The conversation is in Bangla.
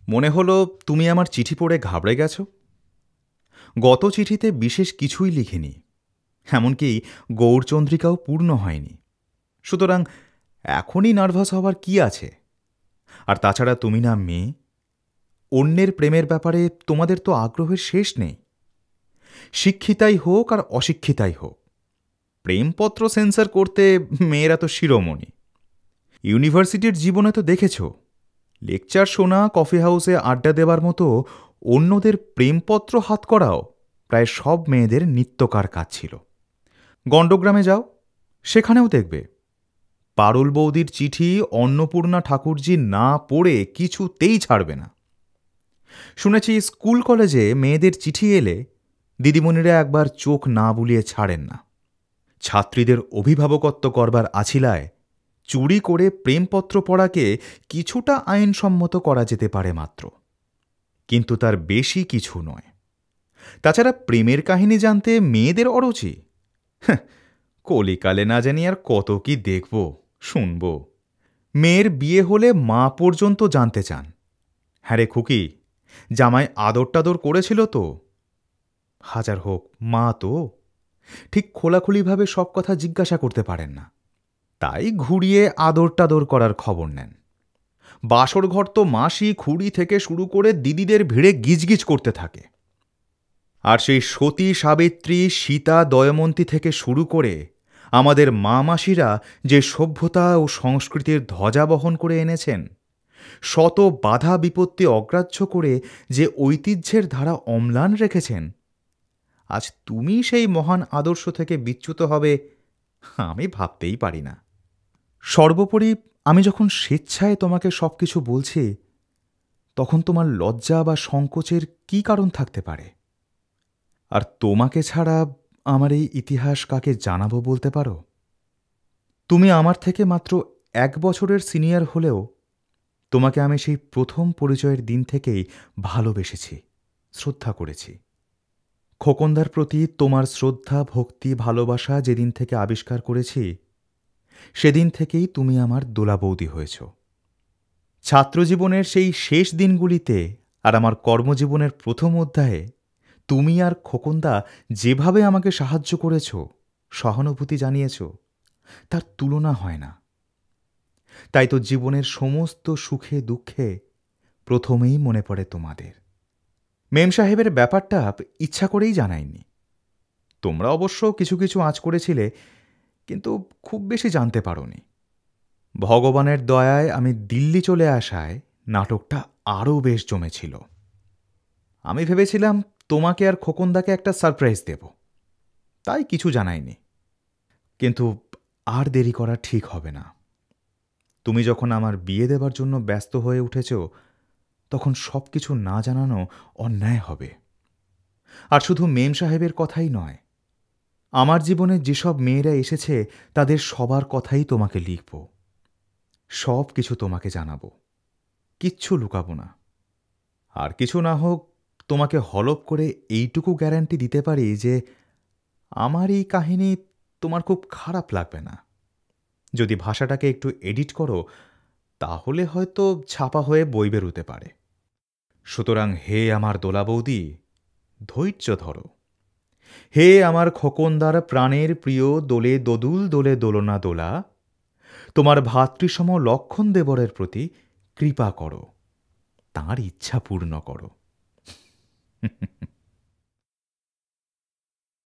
মনে হলো তুমি আমার চিঠি পড়ে ঘাবড়ে গেছ। গত চিঠিতে বিশেষ কিছুই লিখিনি, এমনকি গৌরচন্দ্রিকাও পূর্ণ হয়নি। সুতরাং এখনই নার্ভাস হওয়ার কি আছে? আর তাছাড়া তুমি না মেয়ে, অন্যের প্রেমের ব্যাপারে তোমাদের তো আগ্রহের শেষ নেই। শিক্ষিতাই হোক আর অশিক্ষিতাই হোক, প্রেমপত্র সেন্সর করতে মেয়েরা তো শিরোমণি। ইউনিভার্সিটির জীবনে তো দেখেছ, লেকচার শোনা, কফি হাউসে আড্ডা দেবার মতো অন্যদের প্রেমপত্র হাত করাও প্রায় সব মেয়েদের নিত্যকার কাজ ছিল। গণ্ডগ্রামে যাও, সেখানেও দেখবে পারুল বৌদির চিঠি অন্নপূর্ণা ঠাকুরজি না পড়ে কিছুতেই ছাড়বে না। শুনেছি স্কুল কলেজে মেয়েদের চিঠি এলে দিদিমণিরা একবার চোখ না বুলিয়ে ছাড়েন না। ছাত্রীদের অভিভাবকত্ব করবার আছিলায় চুরি করে প্রেমপত্র পড়াকে কিছুটা আইনসম্মত করা যেতে পারে মাত্র, কিন্তু তার বেশি কিছু নয়। তাছাড়া প্রেমের কাহিনী জানতে মেয়েদের অরুচি? কলিকালে না জানি আর কত কি দেখব শুনব। মেয়ের বিয়ে হলে মা পর্যন্ত জানতে চান। হ্যাঁ রে খুকি, জামাই আদর টাদর করেছিল তো? হাজার হোক, মা তো ঠিক খোলাখুলিভাবে সব কথা জিজ্ঞাসা করতে পারেন না, তাই ঘুরিয়ে আদর টাদর করার খবর নেন। বাসর ঘর তো মাসি খুড়ি থেকে শুরু করে দিদিদের ভিড়ে গিজগিজ করতে থাকে। আর সেই সতী সাবিত্রী সীতা দয়মন্তী থেকে শুরু করে আমাদের মা মাসিরা যে সভ্যতা ও সংস্কৃতির ধ্বজা বহন করে এনেছেন, শত বাধা বিপত্তি অগ্রাহ্য করে যে ঐতিহ্যের ধারা অম্লান রেখেছেন, আজ তুমি সেই মহান আদর্শ থেকে বিচ্যুত হবে আমি ভাবতেই পারি না। সর্বোপরি আমি যখন স্বেচ্ছায় তোমাকে সব কিছু বলছি, তখন তোমার লজ্জা বা সংকোচের কি কারণ থাকতে পারে? আর তোমাকে ছাড়া আমার এই ইতিহাস কাকে জানাবো বলতে পারো? তুমি আমার থেকে মাত্র 1 বছরের সিনিয়র হলেও তোমাকে আমি সেই প্রথম পরিচয়ের দিন থেকেই ভালোবেসেছি, শ্রদ্ধা করেছি। খোকনদার প্রতি তোমার শ্রদ্ধা, ভক্তি, ভালোবাসা যেদিন থেকে আবিষ্কার করেছি, সেদিন থেকেই তুমি আমার দোলা বৌদি হয়েছ। ছাত্রজীবনের সেই শেষ দিনগুলিতে আর আমার কর্মজীবনের প্রথম অধ্যায়ে তুমি আর খোকনদা যেভাবে আমাকে সাহায্য করেছ, সহানুভূতি জানিয়েছ, তার তুলনা হয় না। তাই তো জীবনের সমস্ত সুখে দুঃখে প্রথমেই মনে পড়ে তোমাদের। মেম সাহেবের ব্যাপারটা ইচ্ছা করেই জানাইনি। তোমরা অবশ্য কিছু কিছু আঁচ করেছিলে, কিন্তু খুব বেশি জানতে পারোনি। ভগবানের দয়ায় আমি দিল্লি চলে আসায় নাটকটা আরও বেশ জমেছিল। আমি ভেবেছিলাম তোমাকে আর খোকনদাকে একটা সারপ্রাইজ দেব, তাই কিছু জানাইনি। কিন্তু আর দেরি করা ঠিক হবে না। তুমি যখন আমার বিয়ে দেবার জন্য ব্যস্ত হয়ে উঠেছ, তখন সব কিছু না জানানো অন্যায় হবে। আর শুধু মেম সাহেবের কথাই নয়, আমার জীবনে যেসব মেয়েরা এসেছে তাদের সবার কথাই তোমাকে লিখব। সব কিছু তোমাকে জানাবো, কিচ্ছু লুকাবো না। আর কিছু না হোক, তোমাকে হলপ করে এইটুকু গ্যারান্টি দিতে পারি যে আমার এই কাহিনী তোমার খুব খারাপ লাগবে না। যদি ভাষাটাকে একটু এডিট করো, তাহলে হয়তো ছাপা হয়ে বই বেরোতে পারে। সুতরাং হে আমার দোলা বৌদি, ধৈর্য ধরো। হে আমার খোকনদার প্রাণের প্রিয় দোলে দোদুল দোলে দোলনা দোলা, তোমার ভাতৃসম লক্ষণ দেবরের প্রতি কৃপা করো, তাঁর ইচ্ছা পূর্ণ করো।